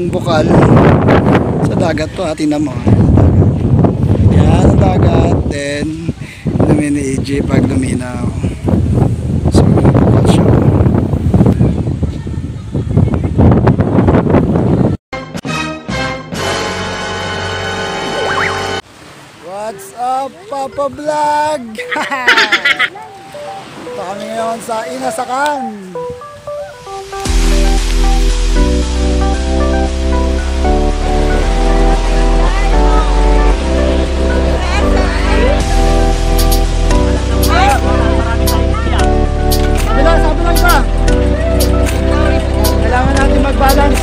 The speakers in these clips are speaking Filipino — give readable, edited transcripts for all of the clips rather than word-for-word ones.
yung bukal sa dagat to. Tingnan mo. Yan ang dagat. Then inumin ni EJ pag luminaw. So bukal siya. What's up, Papa Vlog? Ito kami ngayon sa Inasakan. Sabi lang ka. Kailangan natin mag-balance.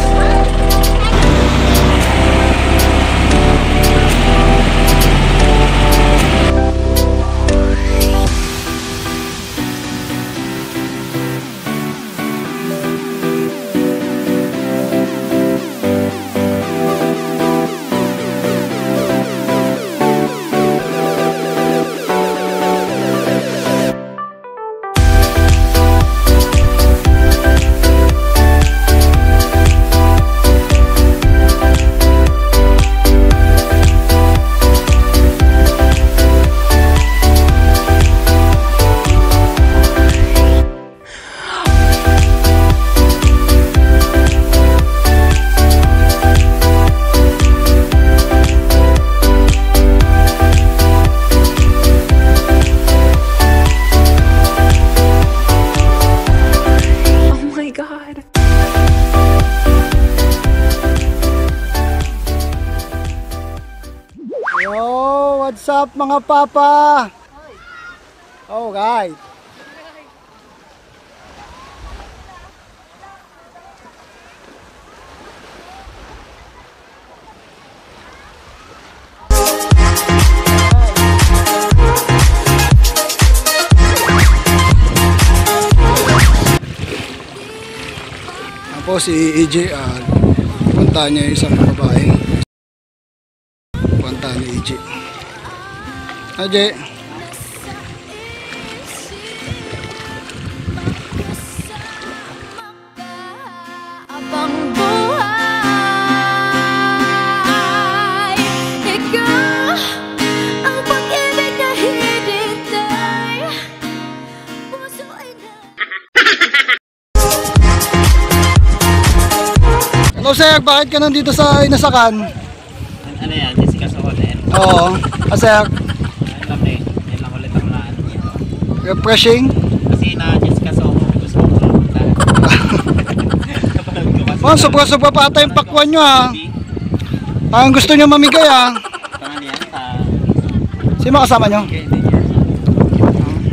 What's up mga papa? Oh guys. Ako si EJ punta niya isang babae. Punta ni EJ. Aje. Abang buhay, ikaw ang pag-ibig na hinintay. Puso ay na. Hello sir, bakit ka nandito sa Inasakan? Ano yan? Jessica Sohonen? Oo. Sir, refreshing? Kasi na Jessica Soho, gusto ko pumunta. Oh, sobra-sobra pa ata yung pakwan nyo ha. Parang gusto nyo mamigay ha. Tangan yan sa... Sino kasama nyo?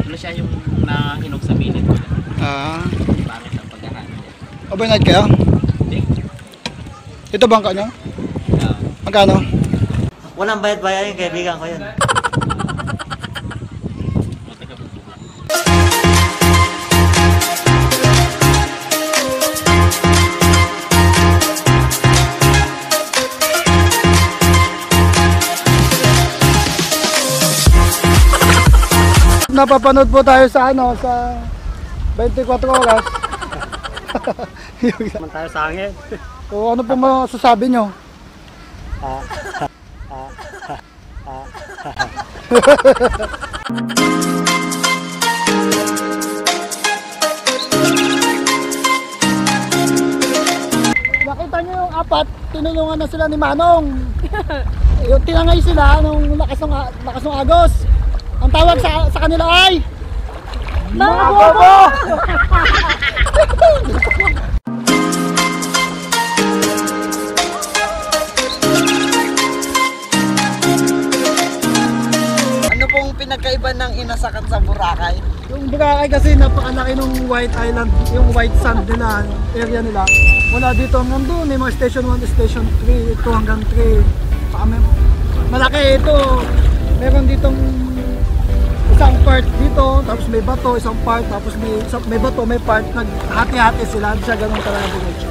Ano siya yung nahinog sa minute. Pangit ang pagkakaan. Overnight kayo? Hindi. Ito bangka nyo? Magkano? Walang bayad-bayad yung kaibigan ko yun. Napapanood po tayo sa ano, sa 24 oras. Naman tayo sa hangin. O ano po masasabi nyo? Nakita nyo yung apat, tinulungan na sila ni Manong. Yung tinangay sila nung lakas ng agos. Ang tawag sa kanila ay mga bobo! Ano pong pinagkaiba ng Inasakan sa Boracay? Yung Boracay kasi napakalaki ng White Island, yung white sand nila, area nila. Wala dito hanggang doon, may mga station 1, station 3, ito hanggang 3. Malaki ito. Meron ditong isang part dito, tapos may bato, isang part, tapos may bato, may part, naghati-hati sila, siya ganun talaga diretso.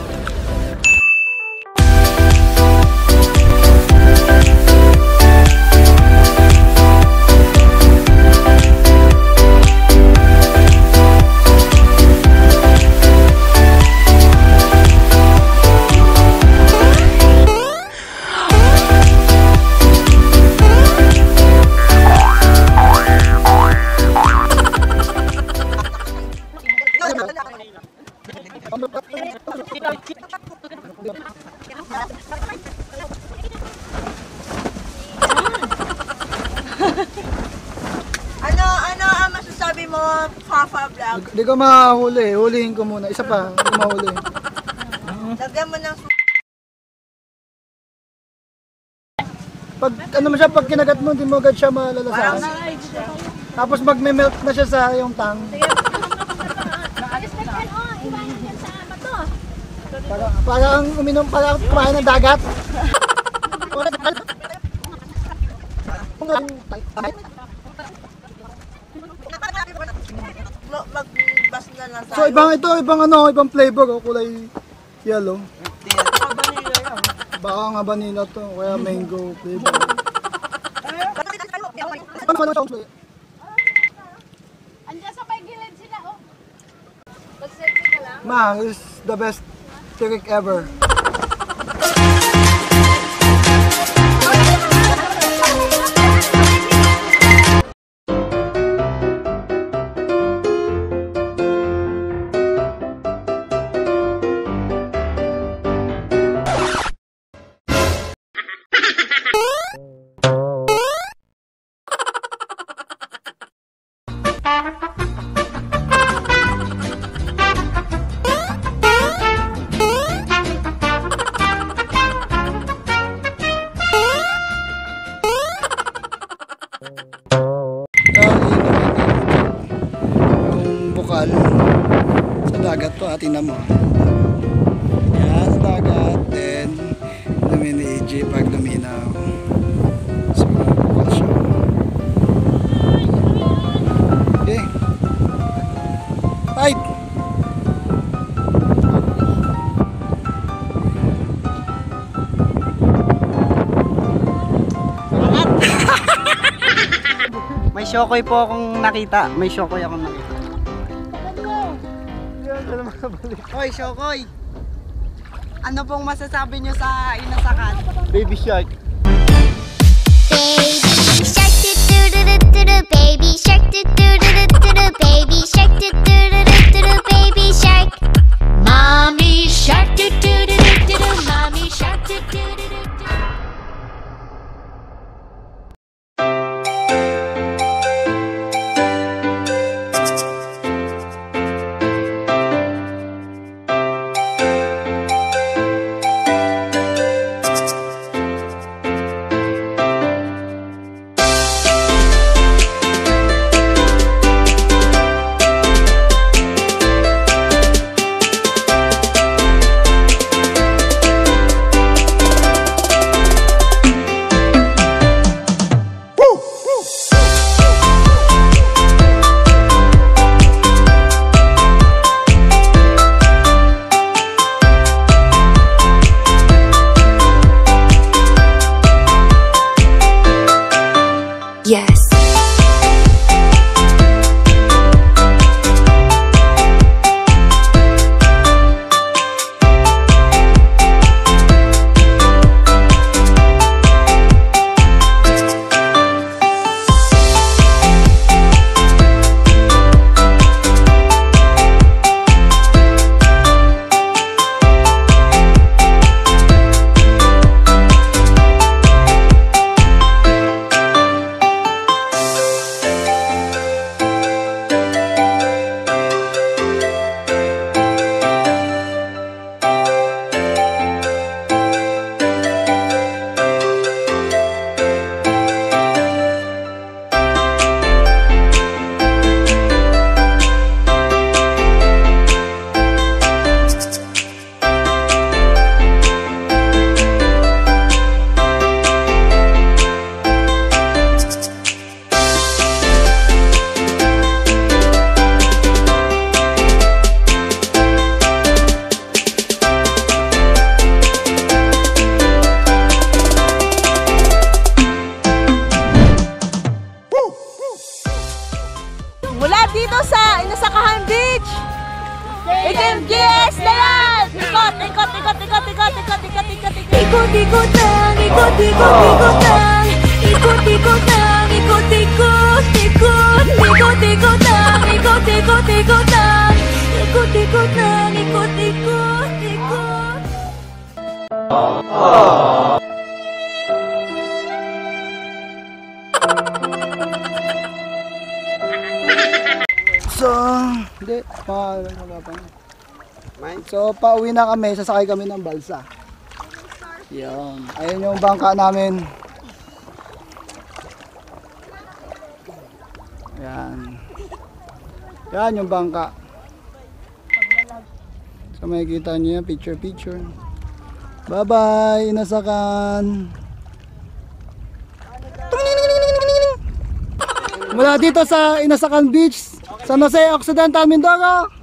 Ano ang masasabi mo, Fafa Vlog? Hindi ko mahuli. Hulihin ko muna. Isa pa. Hindi ko mahuli. Lagyan mo ng Pag ano mo siya, pag kinagat mo, hindi mo agad siya malalasahan. Tapos magme-melt na siya sa yung tang. Parang uminom, parang kumain ng dagat. magbas na lang tayo. So ibang flavor, oh, kulay yellow. Baka nga vanilla to, kaya mango flavor. Andiyan sa may gilid sila, oh. Mag-selfie ka lang. Ma, this is the best tirik ever. Yung bukal sa dagat to, tingnan mo. Yan, sa dagat. Then, lumini EG pag luminaw. So, bukal siya. Okay. Tight! May shokoy po akong nakita. May shokoy akong nakita. Hoy, shokoy! Ano pong masasabi nyo sa inasakan? Baby shark. Baby shark do do do do do do, baby shark do do do do do do, baby shark do do do do do do, baby shark. Mommy shark do do do do do do, mommy shark do do do do do. Yes. Mula dito sa Inasakahan Beach, itim GS na yan! Ikot, ikot, ikot, ikot, ikot, ikot, ikot, ikot, ikot. Ikot-ikot lang, ikot-ikot-ikot lang. Ikot-ikot lang, ikot-ikot-ikot. Ikot-ikot lang, ikot-ikot-ikot lang. Ikot-ikot lang, ikot-ikot, ikot. So, hindi. So, pauwi na kami. Sasakay kami ng balsa. Yan. Ayun yung bangka namin. Yan. Yan yung bangka. So, makikita nyo yan. Picture. Bye-bye, Inasakan. Mula dito sa Inasakan Beach, San Jose Occidental, Mindoro.